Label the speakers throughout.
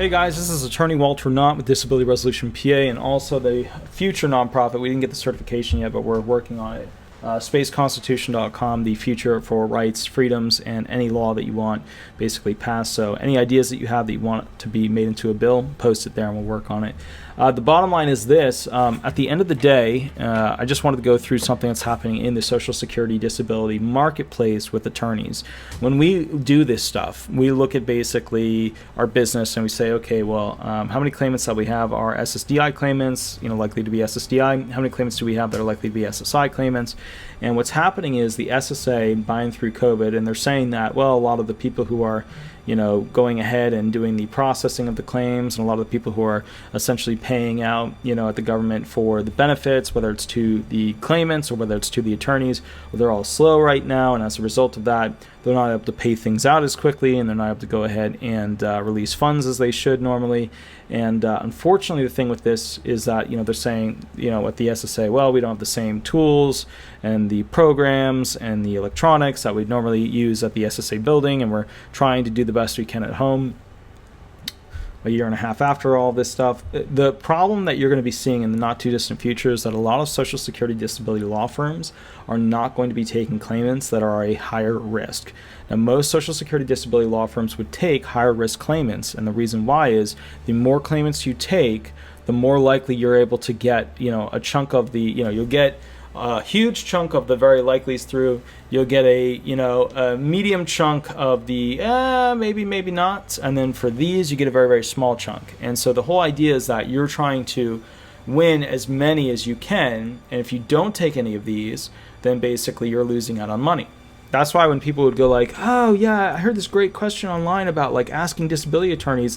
Speaker 1: Hey guys, this is attorney Walter Knott with Disability Resolution PA and also the future nonprofit. We didn't get the certification yet, but we're working on it. SpaceConstitution.com, the future for rights, freedoms, and any law that you want basically passed. So any ideas that you have that you want to be made into a bill, post it there and we'll work on it. The bottom line is this. At the end of the day, I just wanted to go through something that's happening in the Social Security disability marketplace with attorneys. When we do this stuff, we look at basically our business and we say, okay, well, how many claimants that we have are SSDI claimants, likely to be SSDI? How many claimants do we have that are likely to be SSI claimants? And what's happening is the SSA buying through COVID, and they're saying that, well, a lot of the people who are going ahead and doing the processing of the claims, and a lot of the people who are essentially paying out, at the government for the benefits, whether it's to the claimants or whether it's to the attorneys, well, they're all slow right now, and as a result of that, they're not able to pay things out as quickly, and they're not able to go ahead and release funds as they should normally. And unfortunately, the thing with this is that they're saying at the SSA, well, we don't have the same tools and the programs and the electronics that we'd normally use at the SSA building, and we're trying to do the best we can at home. A year and a half after all this stuff, the problem that you're going to be seeing in the not too distant future is that a lot of Social Security disability law firms are not going to be taking claimants that are a higher risk. Now, most Social Security disability law firms would take higher risk claimants, and the reason why is the more claimants you take, the more likely you're able to get a chunk of the you'll get a huge chunk of the very likelies through. You'll get a medium chunk of the maybe not, and then for these you get a very, very small chunk. And so the whole idea is that you're trying to win as many as you can, and if you don't take any of these, then basically you're losing out on money. That's why when people would go like, oh yeah, I heard this great question online about asking disability attorneys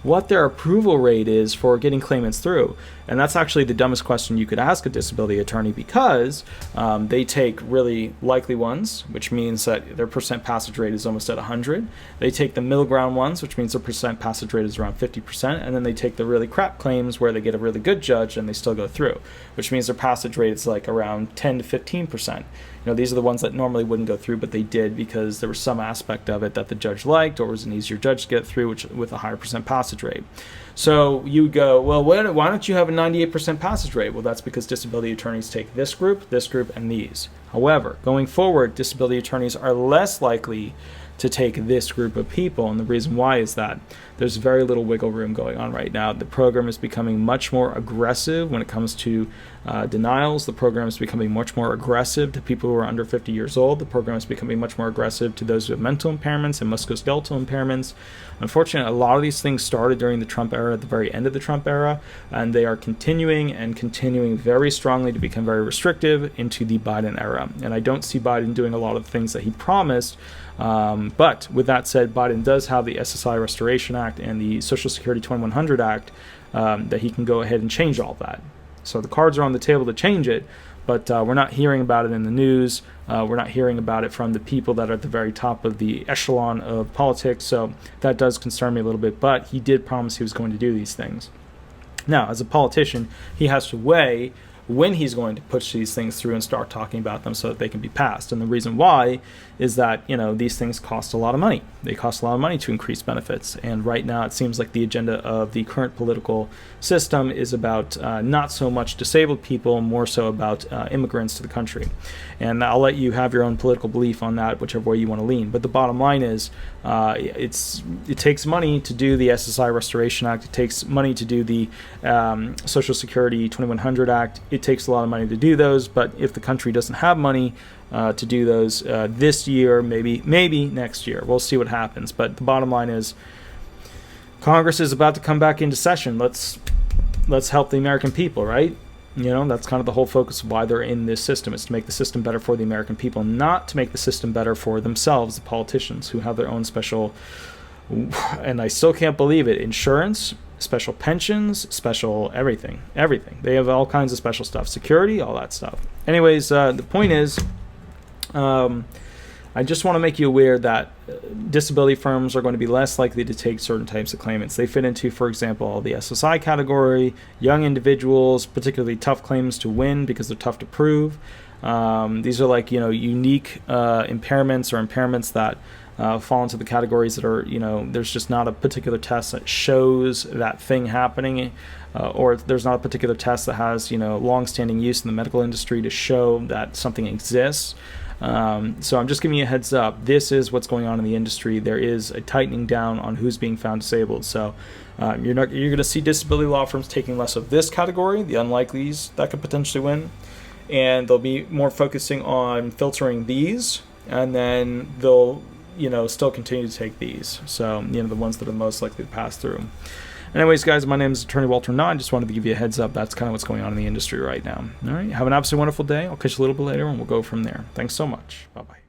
Speaker 1: what their approval rate is for getting claimants through. And that's actually the dumbest question you could ask a disability attorney, because they take really likely ones, which means that their percent passage rate is almost at 100. They take the middle ground ones, which means their percent passage rate is around 50%. And then they take the really crap claims where they get a really good judge and they still go through, which means their passage rate is around 10 to 15%. These are the ones that normally wouldn't go through, but they did because there was some aspect of it that the judge liked, or was an easier judge to get through, which with a higher percent passage rate. So you go, well, why don't you have a 98% passage rate? Well, that's because disability attorneys take this group, and these. However, going forward, disability attorneys are less likely to take this group of people, and the reason why is that there's very little wiggle room going on right now. The program is becoming much more aggressive when it comes to denials. The program is becoming much more aggressive to people who are under 50 years old. The program is becoming much more aggressive to those who have mental impairments and musculoskeletal impairments. Unfortunately, a lot of these things started during the Trump era, at the very end of the Trump era, and they are continuing very strongly to become very restrictive into the Biden era. And I don't see Biden doing a lot of the things that he promised. But with that said, Biden does have the SSI Restoration Act and the Social Security 2100 Act that he can go ahead and change all that. So the cards are on the table to change it, but we're not hearing about it in the news. We're not hearing about it from the people that are at the very top of the echelon of politics. So that does concern me a little bit, but he did promise he was going to do these things. Now, as a politician, he has to weigh when he's going to push these things through and start talking about them so that they can be passed. And the reason why is that, these things cost a lot of money. They cost a lot of money to increase benefits. And right now it seems like the agenda of the current political system is about not so much disabled people, more so about immigrants to the country. And I'll let you have your own political belief on that, whichever way you want to lean. But the bottom line is it takes money to do the SSI Restoration Act. It takes money to do the Social Security 2100 Act. It takes a lot of money to do those, but if the country doesn't have money to do those this year, maybe next year, we'll see what happens. But the bottom line is Congress is about to come back into session. Let's help the American people, right? That's kind of the whole focus of why they're in this system, is to make the system better for the American people, not to make the system better for themselves, the politicians who have their own special, and I still can't believe it, insurance, special pensions, special everything. They have all kinds of special stuff, security, all that stuff. Anyways, the point is, I just want to make you aware that disability firms are going to be less likely to take certain types of claimants. They fit into, for example, the SSI category, young individuals, particularly tough claims to win because they're tough to prove. These are unique impairments or impairments that fall into the categories that are, there's just not a particular test that shows that thing happening, or there's not a particular test that has, long-standing use in the medical industry to show that something exists. So I'm just giving you a heads up. This is what's going on in the industry. There is a tightening down on who's being found disabled. So you're going to see disability law firms taking less of this category, the unlikelies that could potentially win, and they'll be more focusing on filtering these, and then they'll still continue to take these. So the ones that are most likely to pass through. Anyways, guys, my name is Attorney Walter Knott. I just wanted to give you a heads up. That's kind of what's going on in the industry right now. All right, have an absolutely wonderful day. I'll catch you a little bit later, and we'll go from there. Thanks so much. Bye-bye.